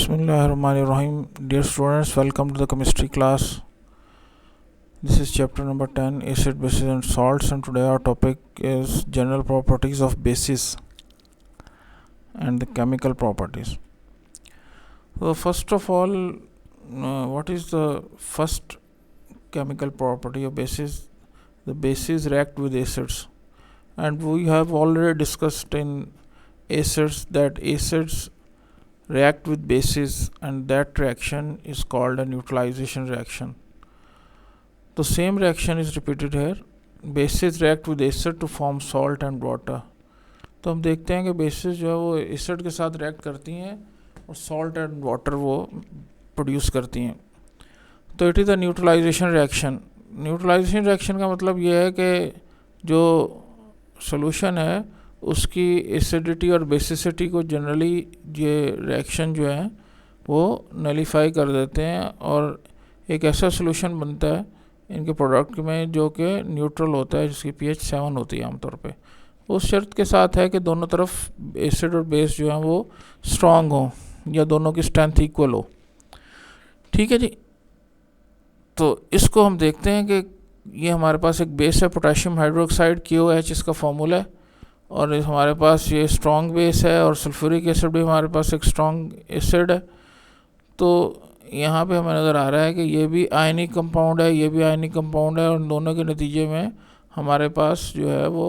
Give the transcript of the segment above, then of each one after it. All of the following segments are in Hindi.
Bismillahirrahmanirrahim. Dear students, welcome to the chemistry class. This is chapter number 10, acid, bases and salts, and today our topic is general properties of bases and the chemical properties. So first of all, what is the first chemical property of bases? The bases react with acids, and we have already discussed in acids that acids react with bases, and that reaction is called a neutralization reaction. The same reaction is repeated here. Bases react with acid to form salt and water. तो हम देखते हैं कि बेसिस जो है वो एसिड के साथ रिएक्ट करती हैं और सॉल्ट एंड वाटर वो प्रोड्यूस करती हैं. तो it is a neutralisation reaction. Neutralisation reaction का मतलब ये है कि जो सॉल्यूशन है उसकी एसिडिटी और बेसिसिटी को जनरली ये रिएक्शन जो है वो नलीफाई कर देते हैं और एक ऐसा सॉल्यूशन बनता है इनके प्रोडक्ट में जो कि न्यूट्रल होता है, जिसकी pH 7 होती है आमतौर पे. उस शर्त के साथ है कि दोनों तरफ एसिड और बेस जो है वो स्ट्रॉन्ग हो या दोनों की स्ट्रेंथ इक्वल हो. ठीक है जी. तो इसको हम देखते हैं कि ये हमारे पास एक बेस है पोटेशियम हाइड्रोक्साइड KOH इसका फॉर्मूला है, और हमारे पास ये स्ट्रॉन्ग बेस है और सल्फ्यूरिक एसिड भी हमारे पास एक स्ट्रॉन्ग एसिड है. तो यहाँ पे हमें नज़र आ रहा है कि ये भी आयनिक कंपाउंड है, ये भी आयनिक कंपाउंड है, और दोनों के नतीजे में हमारे पास जो है वो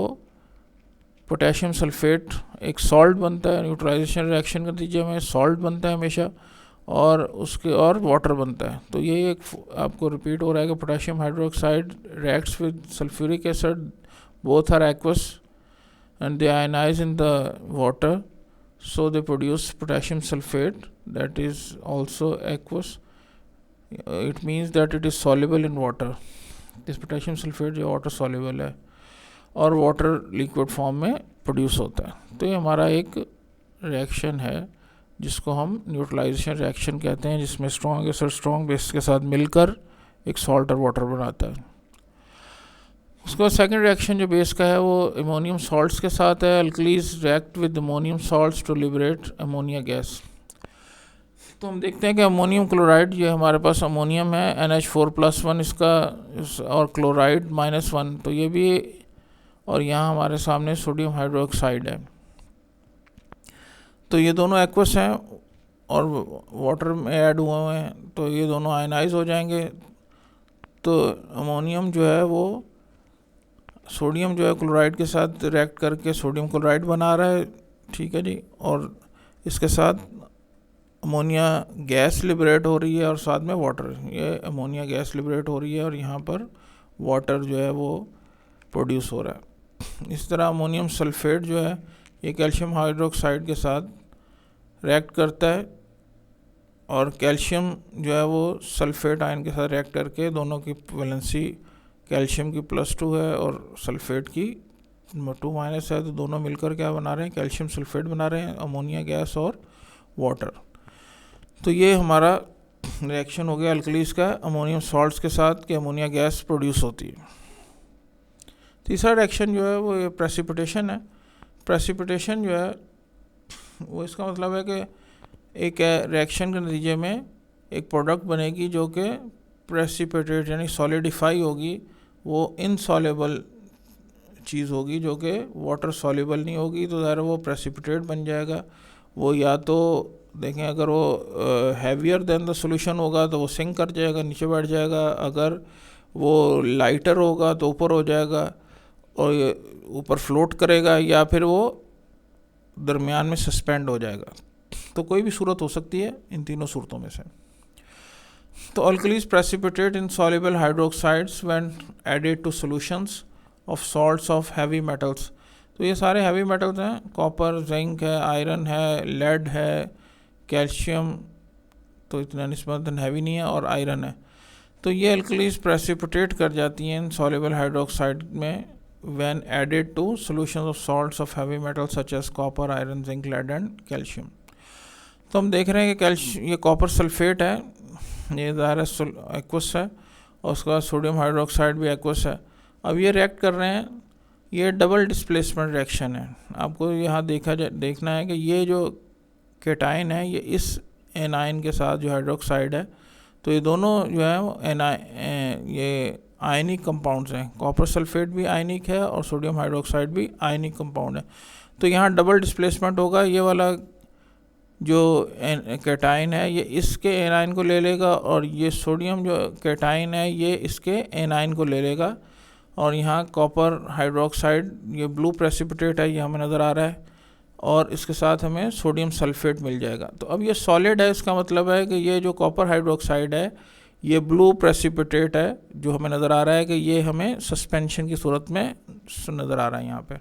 पोटेशियम सल्फेट एक सॉल्ट बनता है. न्यूट्रलाइजेशन रिएक्शन के नतीजे में सॉल्ट बनता है हमेशा, और उसके और वाटर बनता है. तो ये एक आपको रिपीट हो रहा है कि potassium hydroxide reacts with sulphuric acid, both are aqueous and they ionize in the water, so they produce potassium sulfate that is also aqueous. It means that it is soluble in water. This potassium sulfate जो water soluble है और water liquid form में produce होता है. तो ये हमारा एक reaction है जिसको हम न्यूट्रलाइजेशन रिएक्शन कहते हैं, जिसमें स्ट्रॉन्ग एसिड स्ट्रॉन्ग बेस के साथ मिलकर एक सॉल्ट और वाटर बनाता है. उसके बाद सेकेंड रिएक्शन जो बेस का है वो अमोनियम सॉल्ट्स के साथ है. Alkalis react with ammonium salts to liberate ammonia gas. तो हम देखते हैं कि अमोनियम क्लोराइड, ये हमारे पास अमोनियम है NH4+1 इसका, और क्लोराइड -1, तो ये भी, और यहाँ हमारे सामने सोडियम हाइड्रोक्साइड है. तो ये दोनों एक्वस हैं और वाटर में ऐड हुए हैं, तो ये दोनों आयनाइज हो जाएंगे. तो अमोनियम जो है वो सोडियम जो है क्लोराइड के साथ रिएक्ट करके सोडियम क्लोराइड बना रहा है. ठीक है जी. और इसके साथ अमोनिया गैस लिबरेट हो रही है और साथ में वाटर, ये अमोनिया गैस लिबरेट हो रही है और यहाँ पर वाटर जो है वो प्रोड्यूस हो रहा है. इस तरह अमोनियम सल्फेट जो है ये कैल्शियम हाइड्रोक्साइड के साथ रिएक्ट करता है, और कैल्शियम जो है वो सल्फेट आयन के साथ रिएक्ट करके दोनों की वैलेंसी कैल्शियम की +2 है और सल्फेट की 2- है, तो दोनों मिलकर क्या बना रहे हैं, कैल्शियम सल्फेट बना रहे हैं, अमोनिया गैस और वाटर. तो ये हमारा रिएक्शन हो गया अल्कलीज का अमोनियम सॉल्ट्स के साथ कि अमोनिया गैस प्रोड्यूस होती है. तीसरा रिएक्शन जो है वो ये प्रेसिपिटेशन है. प्रेसिपिटेशन जो है वो इसका मतलब है कि एक रिएक्शन के नतीजे में एक प्रोडक्ट बनेगी जो कि प्रेसिपिटेट यानी सॉलिडिफाई होगी. वो इनसॉल्युबल चीज़ होगी जो कि वाटर सॉल्युबल नहीं होगी, तो ज़रा वो प्रेसिपिटेट बन जाएगा. वो या तो देखें अगर वो हैवियर देन द सॉल्यूशन होगा तो वो सिंक कर जाएगा, नीचे बैठ जाएगा. अगर वो लाइटर होगा तो ऊपर हो जाएगा और ऊपर फ्लोट करेगा, या फिर वो दरमियान में सस्पेंड हो जाएगा. तो कोई भी सूरत हो सकती है इन तीनों सूरतों में से. तो alkalis precipitate insoluble hydroxides when added to solutions of salts of heavy metals. तो ये सारे heavy metals हैं, कॉपर, जिंक है, आयरन है, लेड है, कैल्शियम तो इतना निस्बतन हैवी नहीं है, और आयरन है. तो ये alkalis precipitate कर जाती हैं insoluble hydroxide में when added to solutions of salts of heavy metals such as copper, iron, zinc, lead and calcium. तो हम देख रहे हैं कि ये कॉपर सल्फेट है, ये ज़ाहिर एक्वस है, और उसके बाद सोडियम हाइड्रोक्साइड भी एक्वस है. अब ये रिएक्ट कर रहे हैं, ये डबल डिस्प्लेसमेंट रिएक्शन है. आपको यहाँ देखना है कि ये जो कैटायन है ये इस एनाइन के साथ जो हाइड्रोक्साइड है, तो ये दोनों जो है वो ये आयनिक कंपाउंड्स हैं। कॉपर सल्फेट भी आयनिक है और सोडियम हाइड्रोक्साइड भी आयनिक कंपाउंड है। तो यहाँ डबल डिस्प्लेसमेंट होगा, ये वाला जो कैटाइन है ये इसके एनाइन को ले लेगा और ये सोडियम जो कैटाइन है ये इसके एनाइन को ले लेगा। और यहाँ कॉपर हाइड्रोक्साइड ये ब्लू प्रेसिपिटेट है, ये हमें नज़र आ रहा है, और इसके साथ हमें सोडियम सल्फेट मिल जाएगा। तो अब ये सॉलिड है, इसका मतलब है कि ये जो कॉपर हाइड्रोक्साइड है ये ब्लू प्रेसिपिटेट है, जो हमें नज़र आ रहा है कि ये हमें सस्पेंशन की सूरत में नज़र आ रहा है यहाँ पे।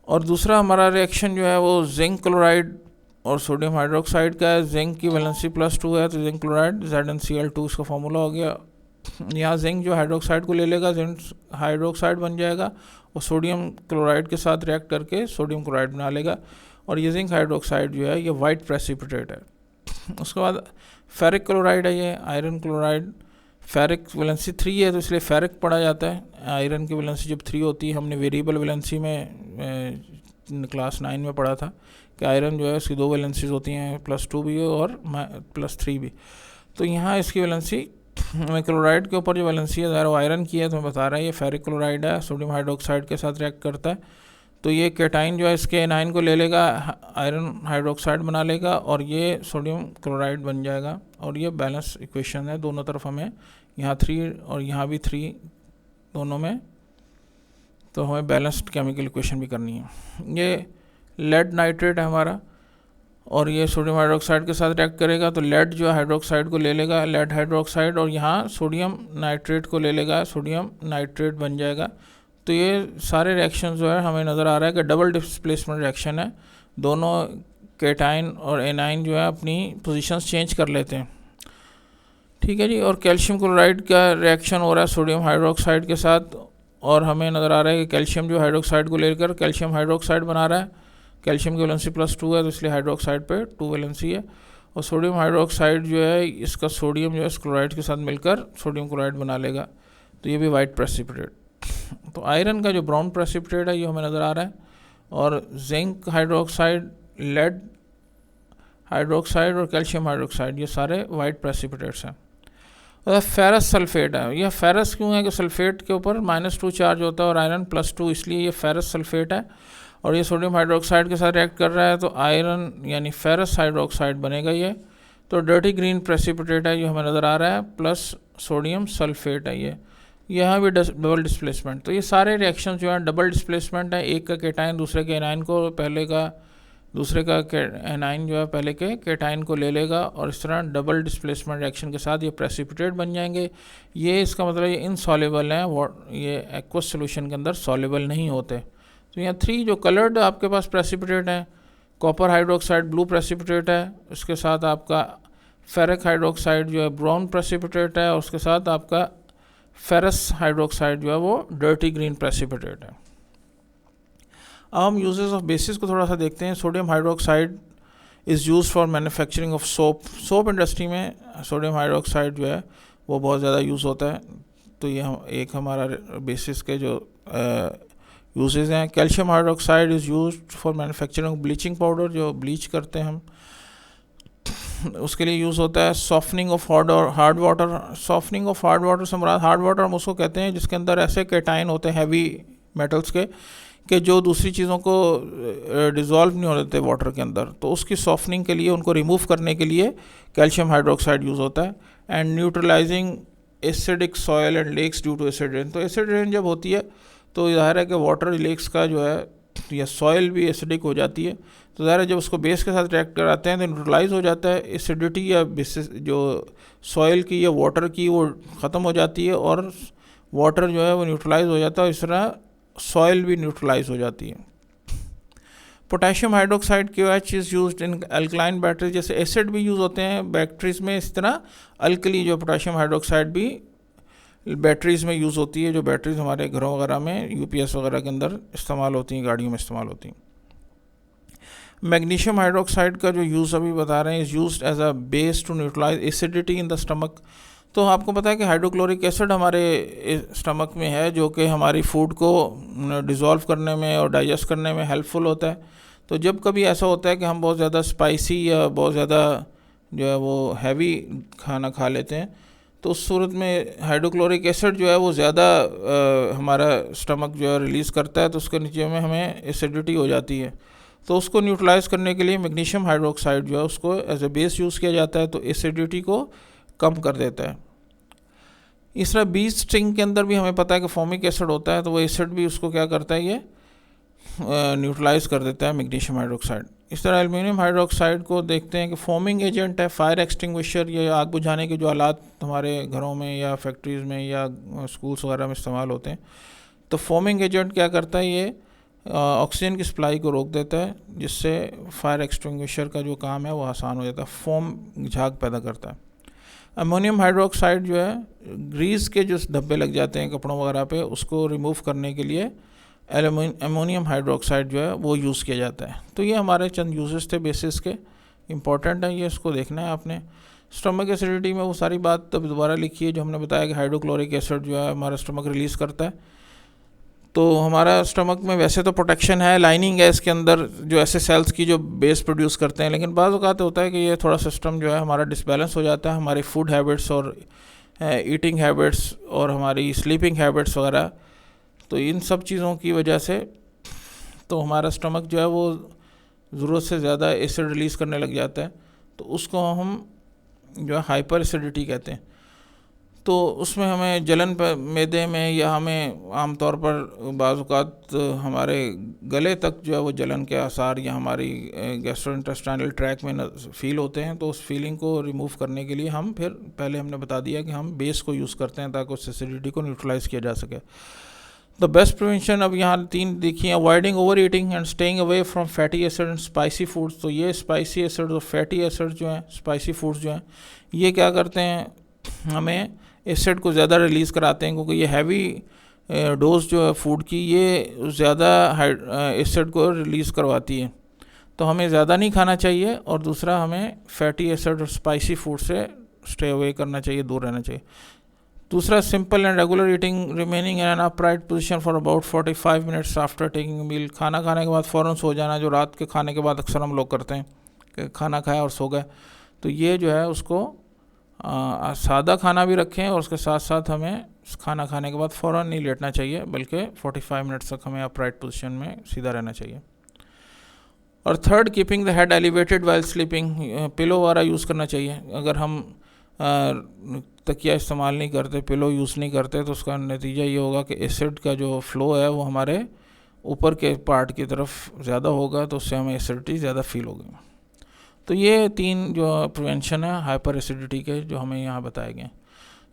और दूसरा हमारा रिएक्शन जो है वो जिंक क्लोराइड और सोडियम हाइड्रोक्साइड का है। जिंक की वैलेंसी +2 है, तो जिंक क्लोराइड ZnCl2 इसका फॉर्मूला हो गया। यहाँ जिंक जो हाइड्रोक्साइड को ले लेगा, जिंक हाइड्रोक्साइड बन जाएगा और सोडियम क्लोराइड के साथ रिएक्ट करके सोडियम क्लोराइड बना लेगा। और ये जिंक हाइड्रोक्साइड जो है ये वाइट प्रेसिपिटेट है। उसके बाद फेरिक क्लोराइड है, ये आयरन क्लोराइड। फेरिक वैलेंसी 3 है, तो इसलिए फेरिक पढ़ा जाता है। आयरन की वैलेंसी जब 3 होती है, हमने वेरिएबल वैलेंसी में क्लास 9 में पढ़ा था कि आयरन जो है इसकी 2 वैलेंसीज होती हैं, +2 भी और +3 भी। तो यहाँ इसकी वैलेंसी में क्लोराइड के ऊपर जो वैलेंसी है ज़ाहिर वो आयरन की है, तो मैं बता रहा है ये फेरिक क्लोराइड है, सोडियम हाइड्रोक्साइड के साथ रिएक्ट करता है। तो ये कैटाइन जो है इसके एनाइन को ले लेगा, आयरन हाइड्रोक्साइड बना लेगा और ये सोडियम क्लोराइड बन जाएगा। और ये बैलेंस इक्वेशन है, दोनों तरफ हमें यहाँ 3 और यहाँ भी 3 दोनों में, तो हमें बैलेंस्ड केमिकल इक्वेशन भी करनी है। ये लेड नाइट्रेट है हमारा और ये सोडियम हाइड्रोक्साइड के साथ रिएक्ट करेगा, तो लेड जो है हाइड्रोक्साइड को ले लेगा, लेड हाइड्रोक्साइड, और यहाँ सोडियम नाइट्रेट को ले लेगा, सोडियम नाइट्रेट बन जाएगा। तो ये सारे रिएक्शन जो है हमें नज़र आ रहा है कि डबल डिस्प्लेसमेंट रिएक्शन है। दोनों कैटाइन और एनाइन जो है अपनी पोजीशंस चेंज कर लेते हैं, ठीक है जी। और कैल्शियम क्लोराइड का रिएक्शन हो रहा है सोडियम हाइड्रोक्साइड के साथ, और हमें नज़र आ रहा है कि कैल्शियम जो हाइड्रोक्साइड को लेकर कैल्शियम हाइड्रोक्साइड बना रहा है। कैल्शियम की वैलेंसी +2 है, तो इसलिए हाइड्रोक्साइड पे 2 वैलेंसी है। और सोडियम हाइड्रोक्साइड जो है इसका सोडियम जो है क्लोराइड के साथ मिलकर सोडियम क्लोराइड बना लेगा, तो ये भी वाइट प्रेसिपिटेट। तो आयरन का जो ब्राउन प्रेसिपिटेट है ये हमें नज़र आ रहा है, और जिंक हाइड्रोक्साइड, लेड हाइड्रोक्साइड और कैल्शियम हाइड्रोक्साइड ये सारे वाइट प्रेसिपिटेट्स हैं। और फेरस सल्फेट है, यह फेरस क्यों है कि सल्फेट के ऊपर -2 चार्ज होता है और आयरन +2, इसलिए ये फेरस सल्फेट है। और ये सोडियम हाइड्रोक्साइड के साथ रिएक्ट कर रहा है, तो आयरन यानी फेरस हाइड्रोक्साइड बनेगा ये। तो डर्टी ग्रीन प्रेसिपिटेट है, ये हमें नज़र आ रहा है, प्लस सोडियम सल्फेट है ये। यहाँ भी डबल डिस्प्लेसमेंट। तो ये सारे रिएक्शन जो हैं डबल डिस्प्लेसमेंट है, एक का कैटाइन दूसरे के एनाइन को, पहले का दूसरे का एनाइन जो है पहले के कैटाइन को ले लेगा, और इस तरह डबल डिस्प्लेसमेंट रिएक्शन के साथ ये प्रेसिपिटेट बन जाएंगे। ये इसका मतलब ये इनसॉल्युबल हैं, ये एक्वस सोल्यूशन के अंदर सॉल्युबल नहीं होते। तो यहाँ 3 जो कलर्ड आपके पास प्रेसिपिटेट हैं, कॉपर हाइड्रोक्साइड ब्लू प्रेसिपिटेट है, उसके साथ आपका फेरिक हाइड्रोक्साइड जो है ब्राउन प्रेसिपिटेट है, और उसके साथ आपका फेरस हाइड्रोक्साइड जो है वो डर्टी ग्रीन प्रेसिपिटेट है। अब हम यूजेस ऑफ बेसिस को थोड़ा सा देखते हैं। Sodium hydroxide is use for manufacturing of soap. Soap industry में सोडियम हाइड्रोक्साइड जो है वो बहुत ज़्यादा यूज़ होता है। तो ये हम एक हमारा बेसिस के जो यूजेस हैं। Calcium hydroxide is use for manufacturing bleaching powder, जो ब्लीच करते हैं हम, उसके लिए यूज़ होता है। Softening of hard water. Softening of hard water से मुराद हार्ड वाटर हम उसको कहते हैं जिसके अंदर ऐसे कैटाइन होते हैं हैवी मेटल्स के जो दूसरी चीज़ों को डिज़ोल्व नहीं हो देते वाटर के अंदर, तो उसकी सॉफ्टनिंग के लिए, उनको रिमूव करने के लिए कैल्शियम हाइड्रोक्साइड यूज़ होता है। And neutralising acidic soil and lakes due to acid rain. तो एसिड रेन जब होती है तो ज़ाहिर है कि वाटर लेक्स का जो है या सॉयल भी एसिडिक हो जाती है, तो ज़ाहिर है जब उसको बेस के साथ रिएक्ट कराते हैं तो न्यूट्रलाइज हो जाता है, एसिडिटी या बेसिस जो सॉयल की या वाटर की वो ख़त्म हो जाती है, और वाटर जो है वो न्यूट्रलाइज हो जाता है, इस तरह सॉयल भी न्यूट्रलाइज हो जाती है। Potassium hydroxide KOH is used in alkaline batteries. जैसे एसिड भी यूज़ होते हैं बैटरीज में, इस तरह अल्कली जो पोटेशियम हाइड्रोक्साइड भी बैटरीज़ में यूज़ होती है, जो बैटरीज हमारे घरों वगैरह में UPS वगैरह के अंदर इस्तेमाल होती हैं, गाड़ियों में इस्तेमाल होती हैं। मैग्नीशियम हाइड्रोक्साइड का जो यूज़ अभी बता रहे हैं, is used as a base to neutralise acidity in the stomach. तो आपको पता है कि हाइड्रोक्लोरिक एसिड हमारे स्टमक में है, जो कि हमारी फूड को डिज़ोल्व करने में और डाइजेस्ट करने में हेल्पफुल होता है। तो जब कभी ऐसा होता है कि हम बहुत ज़्यादा स्पाइसी या बहुत ज़्यादा जो है वो हैवी खाना खा लेते हैं, तो उस सूरत में हाइड्रोक्लोरिक एसिड जो है वो ज़्यादा हमारा स्टमक जो है रिलीज़ करता है, तो उसके नीचे में हमें एसिडिटी हो जाती है। तो उसको न्यूट्रलाइज़ करने के लिए मैग्नीशियम हाइड्रोक्साइड जो है उसको एज ए बेस यूज़ किया जाता है, तो एसिडिटी को कम कर देता है। इस तरह बी स्टिंग के अंदर भी हमें पता है कि फॉर्मिक एसिड होता है, तो वो एसिड भी उसको क्या करता है, ये न्यूट्रलाइज कर देता है मैग्नीशियम हाइड्रोक्साइड। इस तरह एल्युमिनियम हाइड्रोक्साइड को देखते हैं कि फॉर्मिंग एजेंट है, फायर एक्सटिंग्विशर, ये आग बुझाने के जो आलात हमारे घरों में या फैक्ट्रीज़ में या स्कूल्स वगैरह में इस्तेमाल होते हैं। तो फॉर्मिंग एजेंट क्या करता है, ये ऑक्सीजन की सप्लाई को रोक देता है, जिससे फायर एक्सटिंग्विशर का जो काम है वो आसान हो जाता है, फोम झाग पैदा करता है। अमोनियम हाइड्रोक्साइड जो है ग्रीस के जो धब्बे लग जाते हैं कपड़ों वगैरह पे, उसको रिमूव करने के लिए अमोनियम हाइड्रोक्साइड जो है वो यूज़ किया जाता है। तो ये हमारे चंद यूजेस थे बेसिस के, इंपॉर्टेंट है, ये इसको देखना है आपने। स्टमक एसिडिटी में वो सारी बात तब दोबारा लिखी है जो हमने बताया कि हाइड्रोक्लोरिक एसिड जो है हमारा स्टमक रिलीज़ करता है। तो हमारा स्टमक में वैसे तो प्रोटेक्शन है, लाइनिंग है इसके अंदर जो ऐसे सेल्स की जो बेस प्रोड्यूस करते हैं, लेकिन बाज़ औक़ात होता है कि ये थोड़ा सिस्टम जो है हमारा डिसबैलेंस हो जाता है, हमारी फूड हैबिट्स और ईटिंग हैबिट्स और हमारी स्लीपिंग हैबिट्स वगैरह। तो इन सब चीज़ों की वजह से तो हमारा स्टमक जो है वो ज़रूरत से ज़्यादा एसिड रिलीज़ करने लग जाता है, तो उसको हम जो है हाइपर एसिडिटी कहते हैं। तो उसमें हमें जलन मैदे में, या हमें आमतौर पर बाज़ औक़ात हमारे गले तक जो है वो जलन के आसार या हमारी गैस्ट्रोइंटेस्टाइनल ट्रैक में फील होते हैं। तो उस फीलिंग को रिमूव करने के लिए हम फिर पहले हमने बता दिया कि हम बेस को यूज़ करते हैं ताकि उस एसिडिटी को न्यूट्रलाइज़ किया जा सके। द बेस्ट प्रिवेंशन अब यहाँ 3 देखिए, avoiding over eating and staying away from fatty acid and spicy foods. तो ये स्पाइसी एसिड और फैटी एसिड जो हैं, स्पाइसी फूड्स जो हैं, ये क्या करते हैं, हमें एसिड को ज़्यादा रिलीज़ कराते हैं, क्योंकि ये हैवी डोज जो है फूड की, ये ज़्यादा एसिड को रिलीज़ करवाती है। तो हमें ज़्यादा नहीं खाना चाहिए, और दूसरा हमें फैटी एसिड और स्पाइसी फूड से स्टे अवे करना चाहिए, दूर रहना चाहिए। दूसरा, simple and regular eating, remaining in an upright position for about 45 minutes after taking meal. खाना खाने के बाद फ़ौरन सो जाना, जो रात के खाने के बाद अक्सर हम लोग करते हैं कि खाना खाया और सो गए। तो ये जो है उसको सादा खाना भी रखें, और उसके साथ साथ हमें खाना खाने के बाद फ़ौरन नहीं लेटना चाहिए, बल्कि 45 मिनट्स तक हमें अपराइट पोजीशन में सीधा रहना चाहिए। और third, keeping the head elevated while sleeping. Pillow वगैरह यूज़ करना चाहिए। अगर हम तकिया इस्तेमाल नहीं करते, पिलो यूज़ नहीं करते, तो उसका नतीजा ये होगा कि एसिड का जो फ़्लो है वो हमारे ऊपर के पार्ट की तरफ ज़्यादा होगा, तो उससे हमें एसिडिटी ज़्यादा फील होगी। तो ये 3 जो प्रिवेंशन है हाइपर एसिडिटी के, जो हमें यहाँ बताए गए।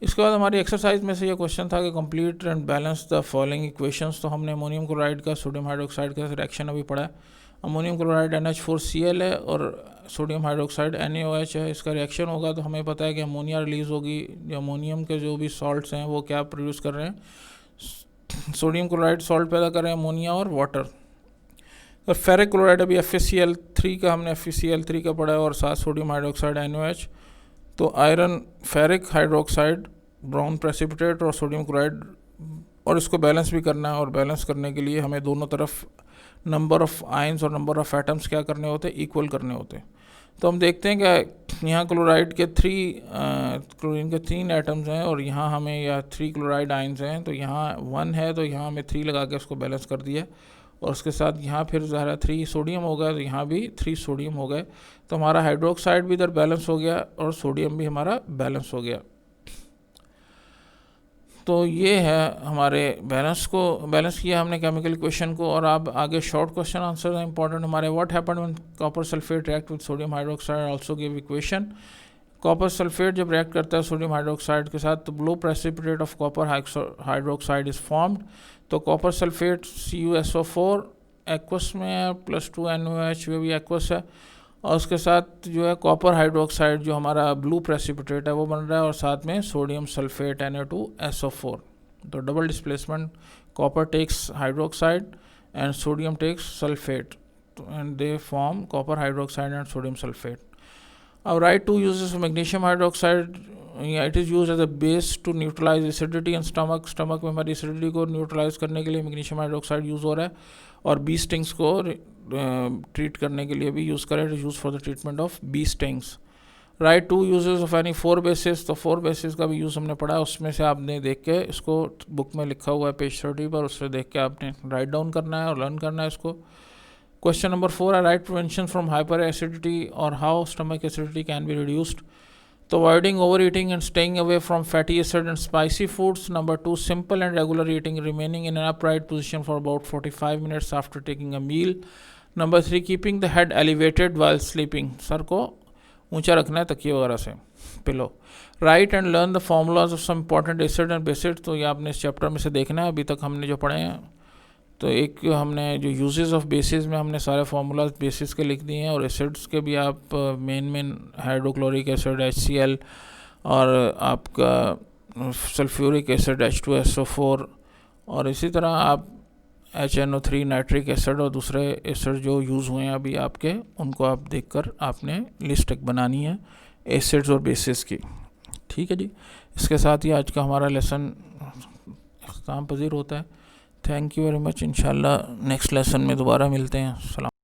इसके बाद हमारी एक्सरसाइज में से ये क्वेश्चन था कि complete and balance the following equations. तो हमने अमोनियम क्लोराइड का सोडियम हाइड्रोक्साइड का रिएक्शन अभी पढ़ा है। अमोनियम क्लोराइड NH4Cl है और सोडियम हाइड्रोक्साइड NaOH है। इसका रिएक्शन होगा तो हमें पता है कि अमोनिया रिलीज़ होगी। जो अमोनियम के जो भी सॉल्ट्स हैं वो क्या प्रोड्यूस कर रहे हैं, सोडियम क्लोराइड सॉल्ट पैदा कर रहे हैं, अमोनिया और वाटर। और फेरिक क्लोराइड अभी FeCl3 का, हमने FeCl3 का पढ़ा है, और साथ सोडियम हाइड्रोक्साइड NaOH। तो iron ferric hydroxide, brown precipitate और सोडियम क्लोराइड, और इसको बैलेंस भी करना है। और बैलेंस करने के लिए हमें दोनों तरफ नंबर ऑफ़ आयंस और नंबर ऑफ़ एटम्स क्या करने होते हैं, इक्वल करने होते हैं। तो हम देखते हैं कि यहाँ क्लोराइड के क्लोरीन के 3 एटम्स हैं, और यहाँ हमें या 3 क्लोराइड आयंस हैं। तो यहाँ 1 है, तो यहाँ हमें 3 लगा के उसको बैलेंस कर दिया, और उसके साथ यहाँ फिर ज़रा 3 सोडियम हो गया, तो यहाँ भी 3 सोडियम हो गए। तो हमारा हाइड्रोक्साइड भी इधर बैलेंस हो गया, और सोडियम भी हमारा बैलेंस हो गया। तो ये है हमारे बैलेंस किया हमने केमिकल इक्वेशन को। और अब आगे शॉर्ट क्वेश्चन आंसर है इंपॉर्टेंट हमारे। What happened when copper sulphate react with sodium hydroxide, also give equation. Copper sulphate जब रिएक्ट करता है सोडियम हाइड्रोक्साइड के साथ, तो blue precipitate of copper hydroxide is formed. तो कॉपर सल्फेट CuSO4 एक्वस में है, +2 NaOH वो भी एक्वस है, और उसके साथ जो है कॉपर हाइड्रोक्साइड जो हमारा ब्लू प्रेसिपिटेट है वो बन रहा है, और साथ में सोडियम सल्फेट Na2SO4। तो double displacement, copper takes hydroxide and sodium takes sulphate, and they form copper hydroxide and sodium sulphate. अब write to uses of magnesium hydroxide, it is use as a base to neutralise acidity in stomach में हमारी एसिडिटी को न्यूट्रलाइज करने के लिए मैग्नीशियम हाइड्रोक्साइड यूज़ हो रहा है, और बी स्टिंग्स को ट्रीट करने के लिए भी यूज़ करें, use for the treatment of bee stings. Write to uses of any 4 bases, तो 4 बेसिस का भी यूज़ हमने पढ़ा है, उसमें से आपने देख के इसको बुक में लिखा हुआ है पेज 30 पर, उससे देख के आपने राइट डाउन करना है और लर्न करना है इसको। क्वेश्चन नंबर 4 है write prevention from hyper acidity और how stomach acidity can be reduced. तो avoiding over eating and staying away from fatty acid and spicy foods. Number 2 simple and regular eating, remaining in an upright position for about 45 minutes after taking a meal. Number 3 keeping the head elevated while sleeping, सर को ऊंचा रखना है तकिए वगैरह से, pillow. Write and learn the formulas of some important acid and bases, तो ये आपने इस चैप्टर में से देखना है, अभी तक हमने जो पढ़े हैं। तो एक हमने जो यूजेस ऑफ बेसिस में हमने सारे फार्मूलाज बेसिस के लिख दिए हैं, और एसिड्स के भी आप मेन हाइड्रोक्लोरिक एसिड HCl, और आपका सल्फ्यूरिक एसिड H2SO4, और इसी तरह आप HNO3 नाइट्रिक एसिड और दूसरे एसिड जो यूज़ हुए हैं अभी आपके, उनको आप देखकर आपने लिस्ट एक बनानी है एसिड्स और बेसिस की। ठीक है जी, इसके साथ ही आज का हमारा लेसन इख्तिताम पजीर होता है। Thank you very much. इंशाल्लाह नेक्स्ट लेसन में दोबारा मिलते हैं। सलाम।